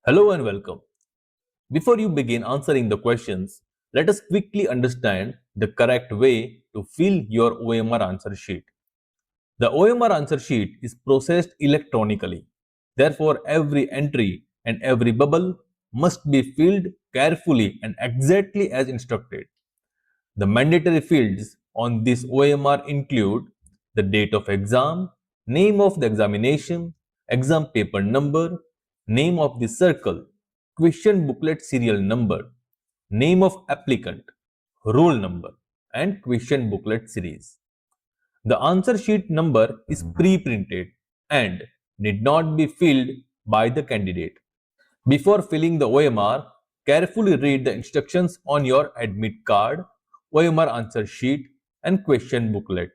Hello and welcome. Before you begin answering the questions, let us quickly understand the correct way to fill your OMR answer sheet. The OMR answer sheet is processed electronically. Therefore, every entry and every bubble must be filled carefully and exactly as instructed. The mandatory fields on this OMR include the date of exam, name of the examination, exam paper number, name of the circle, question booklet serial number, name of applicant, roll number, and question booklet series. The answer sheet number is pre-printed and need not be filled by the candidate. Before filling the OMR, carefully read the instructions on your admit card, OMR answer sheet, and question booklet.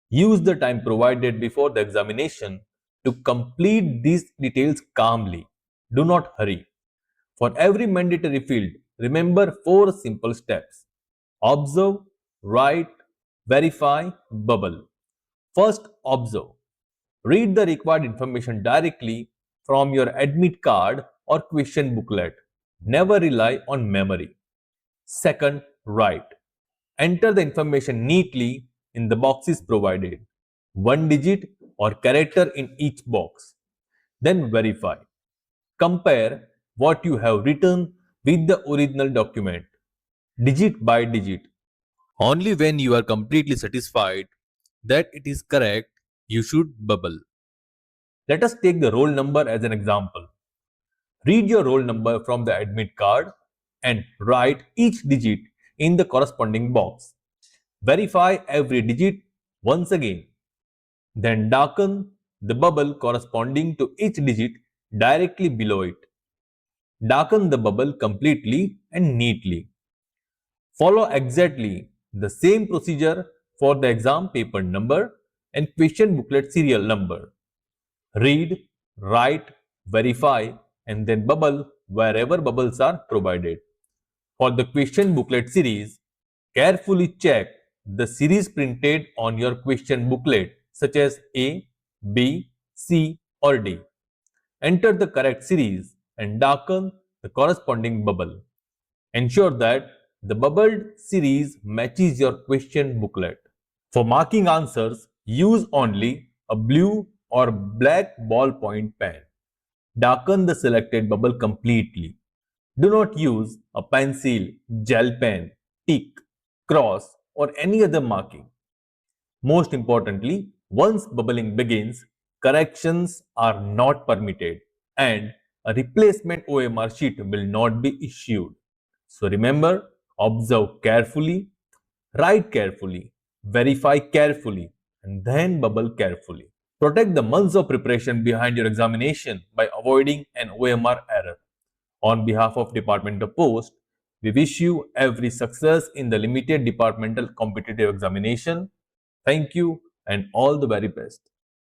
Use the time provided before the examination to complete these details calmly. Do not hurry. For every mandatory field, remember 4 simple steps. Observe, write, verify, bubble. First, observe. Read the required information directly from your admit card or question booklet. Never rely on memory. Second, write. Enter the information neatly in the boxes provided. One digit or character in each box. Then verify. Compare what you have written with the original document, digit by digit. Only when you are completely satisfied that it is correct, you should bubble. Let us take the roll number as an example. Read your roll number from the admit card and write each digit in the corresponding box. Verify every digit once again. Then darken the bubble corresponding to each digit directly below it. Darken the bubble completely and neatly. Follow exactly the same procedure for the exam paper number and question booklet serial number. Read, write, verify, and then bubble wherever bubbles are provided. For the question booklet series, carefully check the series printed on your question booklet such as A, B, C or D. Enter the correct series and darken the corresponding bubble. Ensure that the bubbled series matches your question booklet. For marking answers, use only a blue or black ballpoint pen. Darken the selected bubble completely. Do not use a pencil, gel pen, tick, cross or any other marking. Most importantly, once bubbling begins, corrections are not permitted and a replacement OMR sheet will not be issued. So remember, observe carefully, write carefully, verify carefully, and then bubble carefully. Protect the months of preparation behind your examination by avoiding an OMR error. On behalf of Department of Post, we wish you every success in the limited departmental competitive examination. Thank you and all the very best.